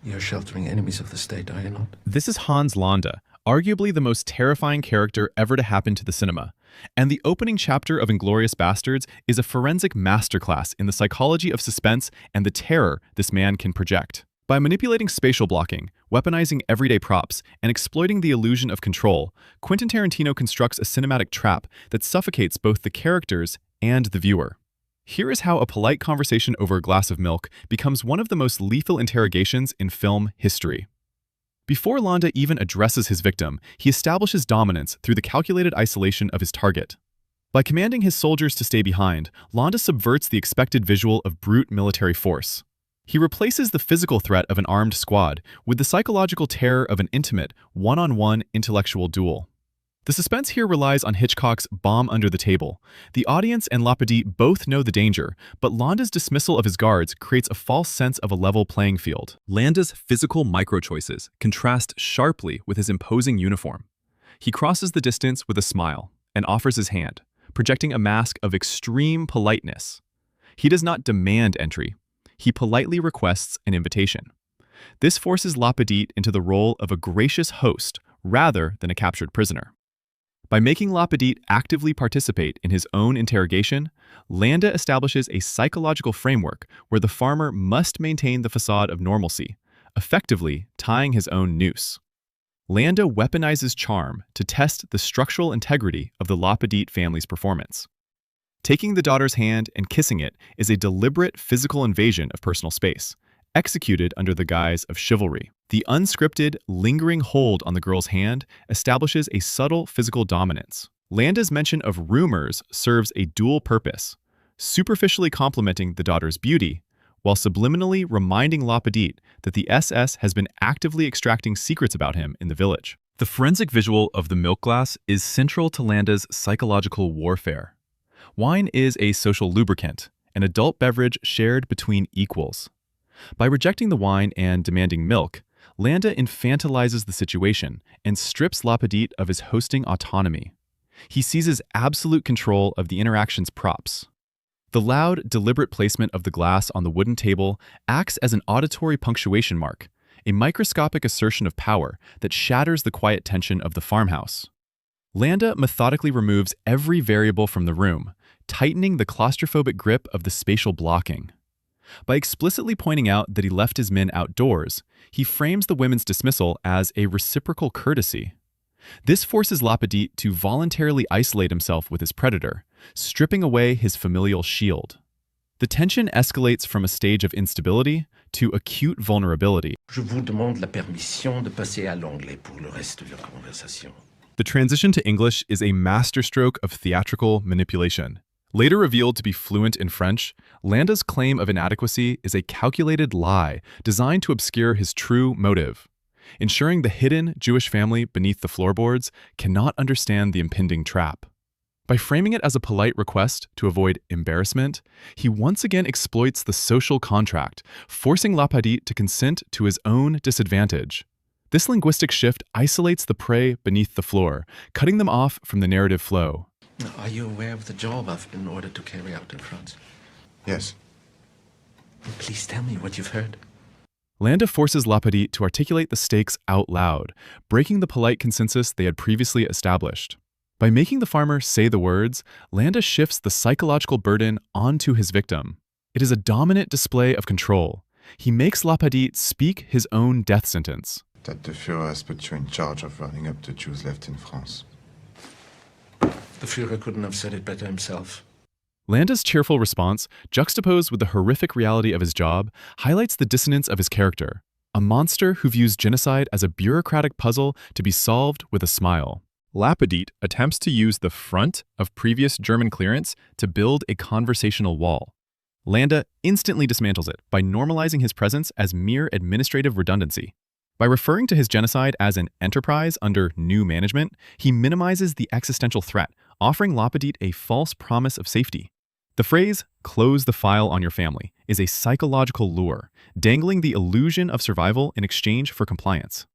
You're sheltering enemies of the state, are you not? This is Hans Landa, arguably the most terrifying character ever to happen to the cinema. And the opening chapter of Inglourious Basterds is a forensic masterclass in the psychology of suspense and the terror this man can project. By manipulating spatial blocking, weaponizing everyday props, and exploiting the illusion of control, Quentin Tarantino constructs a cinematic trap that suffocates both the characters and the viewer. Here is how a polite conversation over a glass of milk becomes one of the most lethal interrogations in film history. Before Landa even addresses his victim, he establishes dominance through the calculated isolation of his target. By commanding his soldiers to stay behind, Landa subverts the expected visual of brute military force. He replaces the physical threat of an armed squad with the psychological terror of an intimate, one-on-one intellectual duel. The suspense here relies on Hitchcock's bomb under the table. The audience and LaPadite both know the danger, but Landa's dismissal of his guards creates a false sense of a level playing field. Landa's physical micro-choices contrast sharply with his imposing uniform. He crosses the distance with a smile and offers his hand, projecting a mask of extreme politeness. He does not demand entry. He politely requests an invitation. This forces LaPadite into the role of a gracious host rather than a captured prisoner. By making LaPadite actively participate in his own interrogation, Landa establishes a psychological framework where the farmer must maintain the facade of normalcy, effectively tying his own noose. Landa weaponizes charm to test the structural integrity of the LaPadite family's performance. Taking the daughter's hand and kissing it is a deliberate physical invasion of personal space, executed under the guise of chivalry. The unscripted, lingering hold on the girl's hand establishes a subtle physical dominance. Landa's mention of rumors serves a dual purpose, superficially complimenting the daughter's beauty, while subliminally reminding LaPadite that the SS has been actively extracting secrets about him in the village. The forensic visual of the milk glass is central to Landa's psychological warfare. Wine is a social lubricant, an adult beverage shared between equals. By rejecting the wine and demanding milk, Landa infantilizes the situation and strips LaPadite of his hosting autonomy. He seizes absolute control of the interaction's props. The loud, deliberate placement of the glass on the wooden table acts as an auditory punctuation mark, a microscopic assertion of power that shatters the quiet tension of the farmhouse. Landa methodically removes every variable from the room, tightening the claustrophobic grip of the spatial blocking. By explicitly pointing out that he left his men outdoors, he frames the women's dismissal as a reciprocal courtesy. This forces LaPadite to voluntarily isolate himself with his predator, stripping away his familial shield. The tension escalates from a stage of instability to acute vulnerability. Je vous demande la permission de passer à l'anglais pour le reste de la conversation. The transition to English is a masterstroke of theatrical manipulation. Later revealed to be fluent in French, Landa's claim of inadequacy is a calculated lie designed to obscure his true motive, ensuring the hidden Jewish family beneath the floorboards cannot understand the impending trap. By framing it as a polite request to avoid embarrassment, he once again exploits the social contract, forcing LaPadite to consent to his own disadvantage. This linguistic shift isolates the prey beneath the floor, cutting them off from the narrative flow. Are you aware of the job I've been ordered to carry out in France? Yes. Please tell me what you've heard. Landa forces LaPadite to articulate the stakes out loud, breaking the polite consensus they had previously established. By making the farmer say the words, Landa shifts the psychological burden onto his victim. It is a dominant display of control. He makes LaPadite speak his own death sentence. That the Führer has put you in charge of running up the Jews left in France. The Führer couldn't have said it better himself. Landa's cheerful response, juxtaposed with the horrific reality of his job, highlights the dissonance of his character, a monster who views genocide as a bureaucratic puzzle to be solved with a smile. LaPadite attempts to use the front of previous German clearance to build a conversational wall. Landa instantly dismantles it by normalizing his presence as mere administrative redundancy. By referring to his genocide as an enterprise under new management, he minimizes the existential threat, offering LaPadite a false promise of safety. The phrase, "close the file on your family," is a psychological lure, dangling the illusion of survival in exchange for compliance.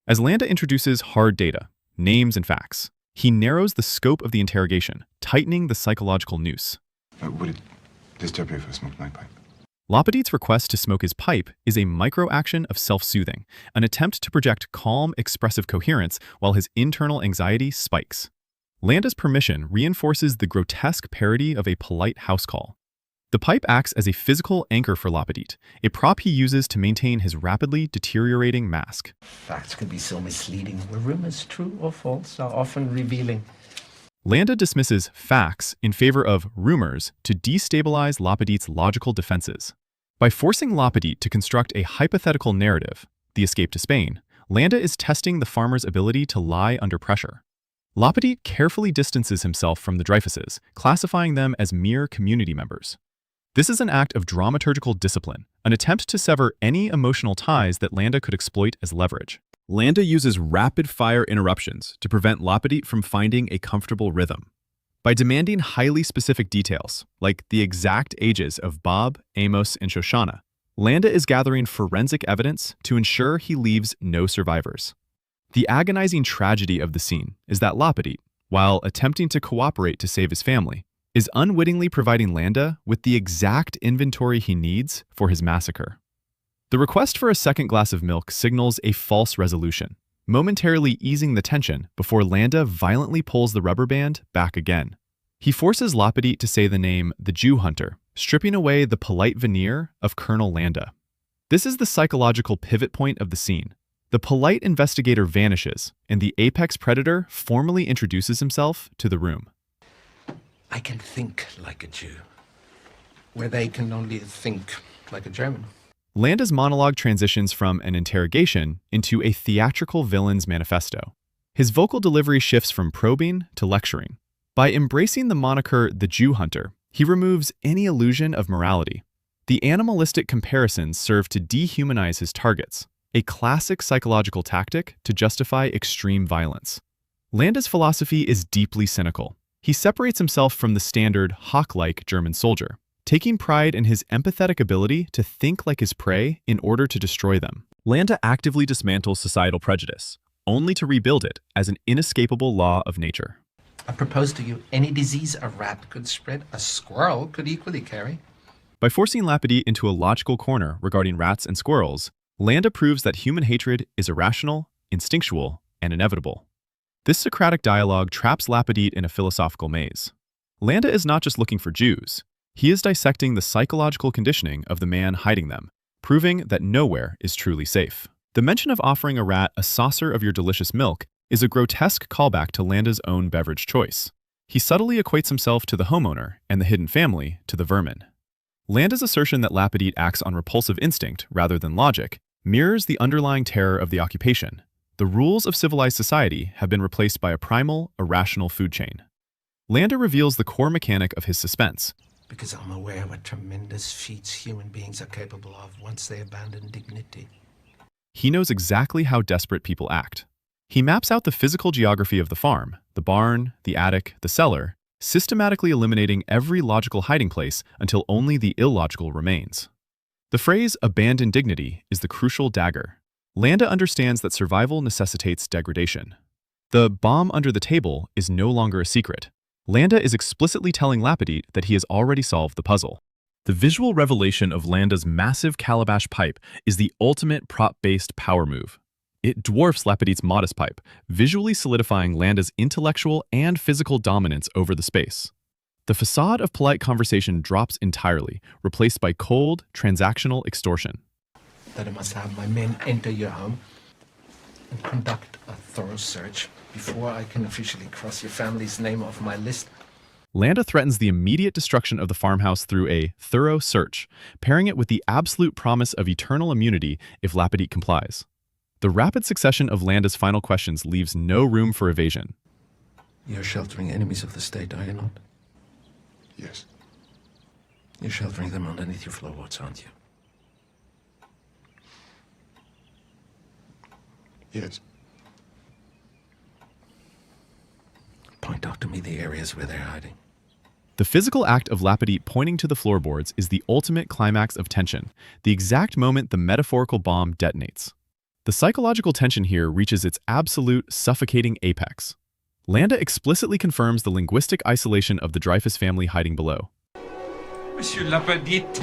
As Landa introduces hard data, names and facts, he narrows the scope of the interrogation, tightening the psychological noose. Would it disturb you if I smoked my pipe? LaPadite's request to smoke his pipe is a micro-action of self-soothing, an attempt to project calm, expressive coherence while his internal anxiety spikes. Landa's permission reinforces the grotesque parody of a polite house call. The pipe acts as a physical anchor for LaPadite, a prop he uses to maintain his rapidly deteriorating mask. Facts can be so misleading, where rumors, true or false, are often revealing. Landa dismisses facts in favor of rumors to destabilize LaPadite's logical defenses. By forcing LaPadite to construct a hypothetical narrative, the escape to Spain, Landa is testing the farmer's ability to lie under pressure. LaPadite carefully distances himself from the Dreyfuses, classifying them as mere community members. This is an act of dramaturgical discipline, an attempt to sever any emotional ties that Landa could exploit as leverage. Landa uses rapid-fire interruptions to prevent LaPadite from finding a comfortable rhythm. By demanding highly specific details, like the exact ages of Bob, Amos, and Shoshana, Landa is gathering forensic evidence to ensure he leaves no survivors. The agonizing tragedy of the scene is that LaPadite, while attempting to cooperate to save his family, is unwittingly providing Landa with the exact inventory he needs for his massacre. The request for a second glass of milk signals a false resolution, momentarily easing the tension before Landa violently pulls the rubber band back again. He forces LaPadite to say the name the Jew Hunter, stripping away the polite veneer of Colonel Landa. This is the psychological pivot point of the scene. The polite investigator vanishes, and the apex predator formally introduces himself to the room. I can think like a Jew, where they can only think like a German. Landa's monologue transitions from an interrogation into a theatrical villain's manifesto. His vocal delivery shifts from probing to lecturing. By embracing the moniker the Jew Hunter, he removes any illusion of morality. The animalistic comparisons serve to dehumanize his targets, a classic psychological tactic to justify extreme violence. Landa's philosophy is deeply cynical. He separates himself from the standard hawk-like German soldier, taking pride in his empathetic ability to think like his prey in order to destroy them. Landa actively dismantles societal prejudice, only to rebuild it as an inescapable law of nature. I propose to you, any disease a rat could spread, a squirrel could equally carry. By forcing LaPadite into a logical corner regarding rats and squirrels, Landa proves that human hatred is irrational, instinctual, and inevitable. This Socratic dialogue traps LaPadite in a philosophical maze. Landa is not just looking for Jews. He is dissecting the psychological conditioning of the man hiding them, proving that nowhere is truly safe. The mention of offering a rat a saucer of your delicious milk is a grotesque callback to Landa's own beverage choice. He subtly equates himself to the homeowner and the hidden family to the vermin. Landa's assertion that LaPadite acts on repulsive instinct rather than logic mirrors the underlying terror of the occupation. The rules of civilized society have been replaced by a primal, irrational food chain. Landa reveals the core mechanic of his suspense. Because I'm aware what tremendous feats human beings are capable of once they abandon dignity. He knows exactly how desperate people act. He maps out the physical geography of the farm, the barn, the attic, the cellar, systematically eliminating every logical hiding place until only the illogical remains. The phrase abandon dignity is the crucial dagger. Landa understands that survival necessitates degradation. The bomb under the table is no longer a secret. Landa is explicitly telling LaPadite that he has already solved the puzzle. The visual revelation of Landa's massive calabash pipe is the ultimate prop-based power move. It dwarfs LaPadite's modest pipe, visually solidifying Landa's intellectual and physical dominance over the space. The facade of polite conversation drops entirely, replaced by cold, transactional extortion. That I must have my men enter your home and conduct a thorough search before I can officially cross your family's name off my list. Landa threatens the immediate destruction of the farmhouse through a thorough search, pairing it with the absolute promise of eternal immunity if LaPadite complies. The rapid succession of Landa's final questions leaves no room for evasion. You're sheltering enemies of the state, are you not? Yes. You're sheltering them underneath your floorboards, aren't you? Yes. Point out to me the areas where they're hiding. The physical act of LaPadite pointing to the floorboards is the ultimate climax of tension, the exact moment the metaphorical bomb detonates. The psychological tension here reaches its absolute, suffocating apex. Landa explicitly confirms the linguistic isolation of the Dreyfus family hiding below. Monsieur LaPadite,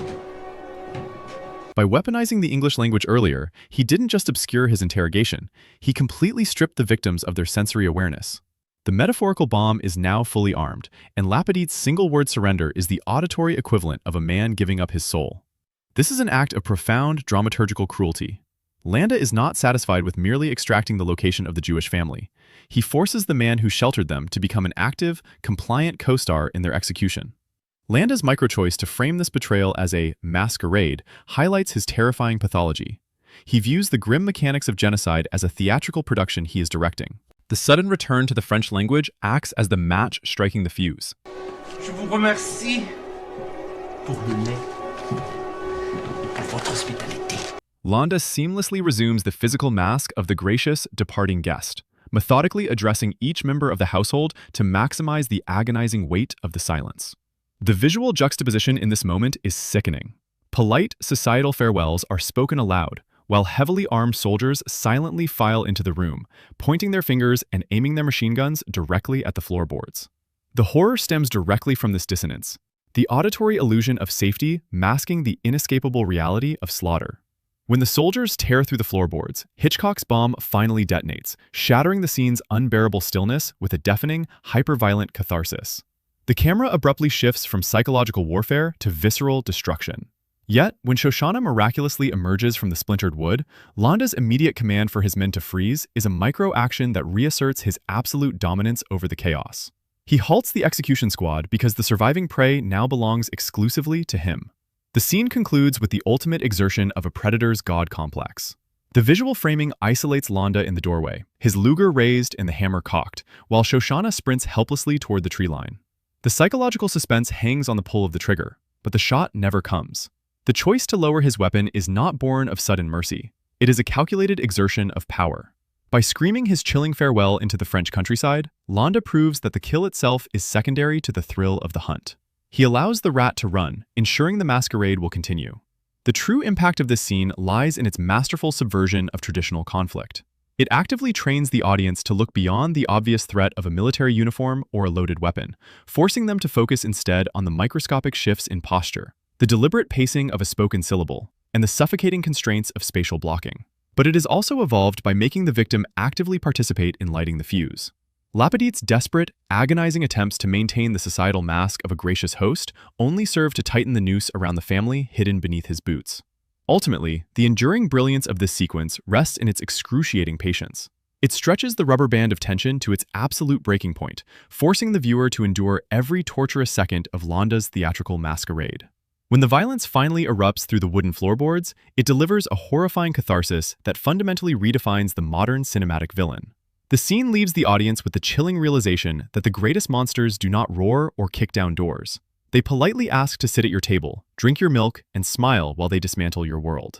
By weaponizing the English language earlier, he didn't just obscure his interrogation, he completely stripped the victims of their sensory awareness. The metaphorical bomb is now fully armed, and LaPadite's single-word surrender is the auditory equivalent of a man giving up his soul. This is an act of profound dramaturgical cruelty. Landa is not satisfied with merely extracting the location of the Jewish family. He forces the man who sheltered them to become an active, compliant co-star in their execution. Landa's microchoice to frame this betrayal as a masquerade highlights his terrifying pathology. He views the grim mechanics of genocide as a theatrical production he is directing. The sudden return to the French language acts as the match striking the fuse. Je vous remercie pour le lait et pour votre hospitalité. Landa seamlessly resumes the physical mask of the gracious, departing guest, methodically addressing each member of the household to maximize the agonizing weight of the silence. The visual juxtaposition in this moment is sickening. Polite societal farewells are spoken aloud, while heavily armed soldiers silently file into the room, pointing their fingers and aiming their machine guns directly at the floorboards. The horror stems directly from this dissonance, the auditory illusion of safety masking the inescapable reality of slaughter. When the soldiers tear through the floorboards, Hitchcock's bomb finally detonates, shattering the scene's unbearable stillness with a deafening, hyper-violent catharsis. The camera abruptly shifts from psychological warfare to visceral destruction. Yet, when Shoshana miraculously emerges from the splintered wood, Landa's immediate command for his men to freeze is a micro-action that reasserts his absolute dominance over the chaos. He halts the execution squad because the surviving prey now belongs exclusively to him. The scene concludes with the ultimate exertion of a predator's god complex. The visual framing isolates Landa in the doorway, his Luger raised and the hammer cocked, while Shoshana sprints helplessly toward the tree line. The psychological suspense hangs on the pull of the trigger, but the shot never comes. The choice to lower his weapon is not born of sudden mercy. It is a calculated exertion of power. By screaming his chilling farewell into the French countryside, Landa proves that the kill itself is secondary to the thrill of the hunt. He allows the rat to run, ensuring the masquerade will continue. The true impact of this scene lies in its masterful subversion of traditional conflict. It actively trains the audience to look beyond the obvious threat of a military uniform or a loaded weapon, forcing them to focus instead on the microscopic shifts in posture, the deliberate pacing of a spoken syllable, and the suffocating constraints of spatial blocking. But it is also evolved by making the victim actively participate in lighting the fuse. LaPadite's desperate, agonizing attempts to maintain the societal mask of a gracious host only serve to tighten the noose around the family hidden beneath his boots. Ultimately, the enduring brilliance of this sequence rests in its excruciating patience. It stretches the rubber band of tension to its absolute breaking point, forcing the viewer to endure every torturous second of Landa's theatrical masquerade. When the violence finally erupts through the wooden floorboards, it delivers a horrifying catharsis that fundamentally redefines the modern cinematic villain. The scene leaves the audience with the chilling realization that the greatest monsters do not roar or kick down doors. They politely ask to sit at your table, drink your milk, and smile while they dismantle your world.